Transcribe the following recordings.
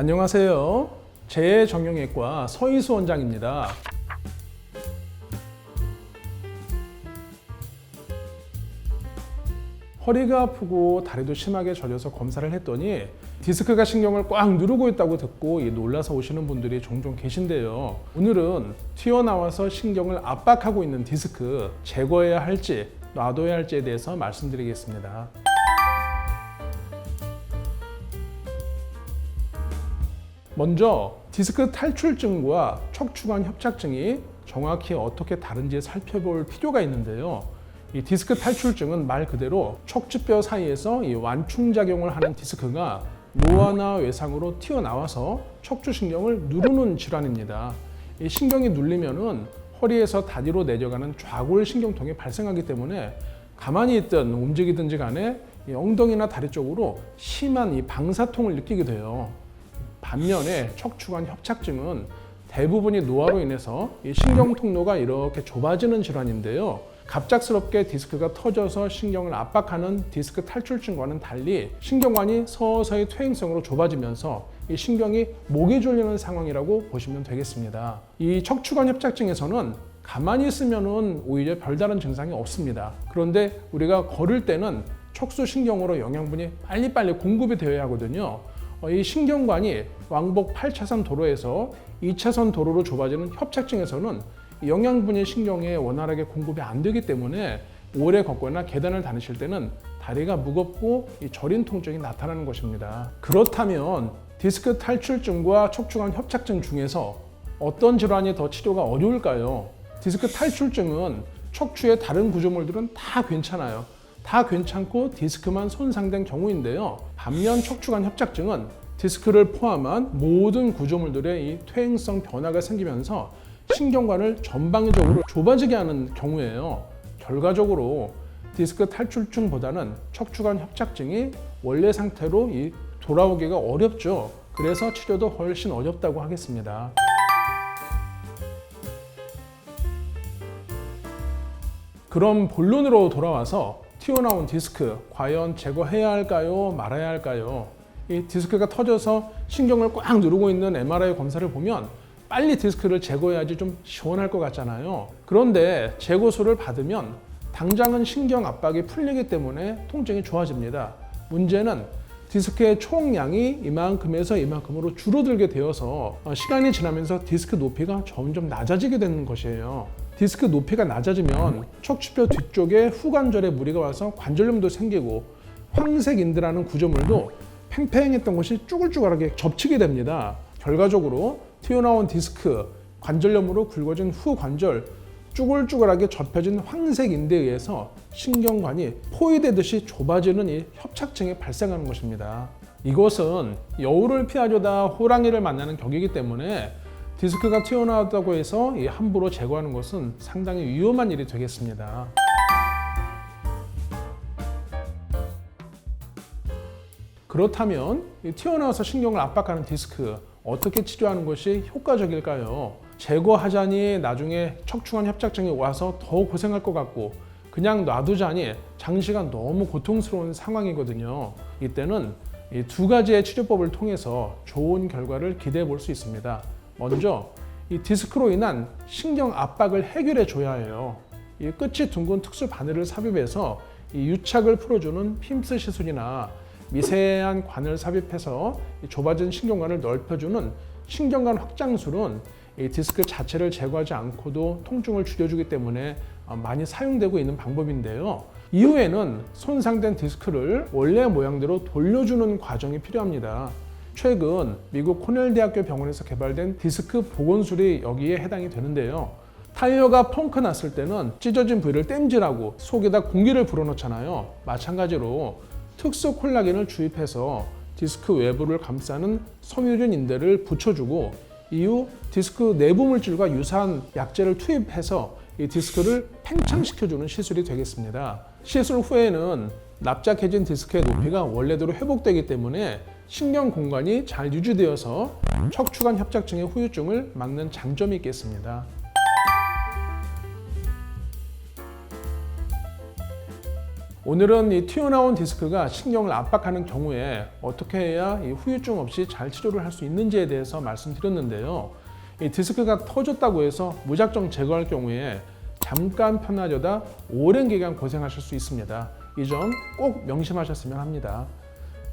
안녕하세요. 재정형외과 서희수 원장입니다. 허리가 아프고 다리도 심하게 저려서 검사를 했더니 디스크가 신경을 꽉 누르고 있다고 듣고 놀라서 오시는 분들이 종종 계신데요. 오늘은 튀어나와서 신경을 압박하고 있는 디스크 제거해야 할지 놔둬야 할지에 대해서 말씀드리겠습니다. 먼저 디스크 탈출증과 척추관 협착증이 정확히 어떻게 다른지 살펴볼 필요가 있는데요. 이 디스크 탈출증은 말 그대로 척추뼈 사이에서 이 완충작용을 하는 디스크가 노화나 외상으로 튀어나와서 척추신경을 누르는 질환입니다. 이 신경이 눌리면은 허리에서 다리로 내려가는 좌골신경통이 발생하기 때문에 가만히 있든 움직이든지 간에 이 엉덩이나 다리 쪽으로 심한 이 방사통을 느끼게 돼요. 반면에 척추관 협착증은 대부분이 노화로 인해서 이 신경 통로가 이렇게 좁아지는 질환인데요. 갑작스럽게 디스크가 터져서 신경을 압박하는 디스크 탈출증과는 달리 신경관이 서서히 퇴행성으로 좁아지면서 이 신경이 목이 졸리는 상황이라고 보시면 되겠습니다. 이 척추관 협착증에서는 가만히 있으면은 오히려 별다른 증상이 없습니다. 그런데 우리가 걸을 때는 척수신경으로 영양분이 빨리빨리 공급이 되어야 하거든요. 이 신경관이 왕복 8차선 도로에서 2차선 도로로 좁아지는 협착증에서는 영양분이 신경에 원활하게 공급이 안 되기 때문에 오래 걷거나 계단을 다니실 때는 다리가 무겁고 저린 통증이 나타나는 것입니다. 그렇다면 디스크 탈출증과 척추관 협착증 중에서 어떤 질환이 더 치료가 어려울까요? 디스크 탈출증은 척추의 다른 구조물들은 다 괜찮아요. 다 괜찮고 디스크만 손상된 경우인데요. 반면 척추관 협착증은 디스크를 포함한 모든 구조물들의 이 퇴행성 변화가 생기면서 신경관을 전방위적으로 좁아지게 하는 경우예요. 결과적으로 디스크 탈출증보다는 척추관 협착증이 원래 상태로 돌아오기가 어렵죠. 그래서 치료도 훨씬 어렵다고 하겠습니다. 그럼 본론으로 돌아와서 튀어나온 디스크 과연 제거해야 할까요? 말아야 할까요? 이 디스크가 터져서 신경을 꽉 누르고 있는 MRI 검사를 보면 빨리 디스크를 제거해야지 좀 시원할 것 같잖아요. 그런데 제거술을 받으면 당장은 신경 압박이 풀리기 때문에 통증이 좋아집니다. 문제는 디스크의 총량이 이만큼에서 이만큼으로 줄어들게 되어서 시간이 지나면서 디스크 높이가 점점 낮아지게 되는 것이에요. 디스크 높이가 낮아지면 척추뼈 뒤쪽에 후관절에 무리가 와서 관절염도 생기고 황색인대라는 구조물도 팽팽했던 것이 쭈글쭈글하게 접히게 됩니다. 결과적으로 튀어나온 디스크, 관절염으로 굵어진 후관절, 쭈글쭈글하게 접혀진 황색인대에 의해서 신경관이 포위되듯이 좁아지는 이 협착증이 발생하는 것입니다. 이것은 여우를 피하려다 호랑이를 만나는 격이기 때문에 디스크가 튀어나왔다고 해서 함부로 제거하는 것은 상당히 위험한 일이 되겠습니다. 그렇다면 튀어나와서 신경을 압박하는 디스크 어떻게 치료하는 것이 효과적일까요? 제거하자니 나중에 척추관 협착증이 와서 더 고생할 것 같고 그냥 놔두자니 장시간 너무 고통스러운 상황이거든요. 이때는 이 두 가지의 치료법을 통해서 좋은 결과를 기대해 볼 수 있습니다. 먼저 이 디스크로 인한 신경 압박을 해결해 줘야 해요. 이 끝이 둥근 특수 바늘을 삽입해서 이 유착을 풀어주는 핌스 시술이나 미세한 관을 삽입해서 좁아진 신경관을 넓혀주는 신경관 확장술은 이 디스크 자체를 제거하지 않고도 통증을 줄여주기 때문에 많이 사용되고 있는 방법인데요. 이후에는 손상된 디스크를 원래 모양대로 돌려주는 과정이 필요합니다. 최근 미국 코넬 대학교 병원에서 개발된 디스크 복원술이 여기에 해당이 되는데요. 타이어가 펑크 났을 때는 찢어진 부위를 땜질하고 속에다 공기를 불어넣잖아요. 마찬가지로 특수 콜라겐을 주입해서 디스크 외부를 감싸는 섬유륜 인대를 붙여주고 이후 디스크 내부 물질과 유사한 약재를 투입해서 이 디스크를 팽창시켜주는 시술이 되겠습니다. 시술 후에는 납작해진 디스크의 높이가 원래대로 회복되기 때문에 신경 공간이 잘 유지되어서 척추관 협착증의 후유증을 막는 장점이 있겠습니다. 오늘은 이 튀어나온 디스크가 신경을 압박하는 경우에 어떻게 해야 이 후유증 없이 잘 치료를 할 수 있는지에 대해서 말씀드렸는데요. 이 디스크가 터졌다고 해서 무작정 제거할 경우에 잠깐 편하려다 오랜 기간 고생하실 수 있습니다. 이 점 꼭 명심하셨으면 합니다.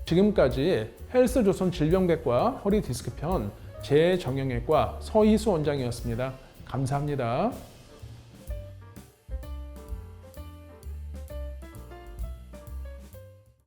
지금까지 헬스조선 질병백과 허리 디스크 편 재정형외과 서희수 원장이었습니다. 감사합니다.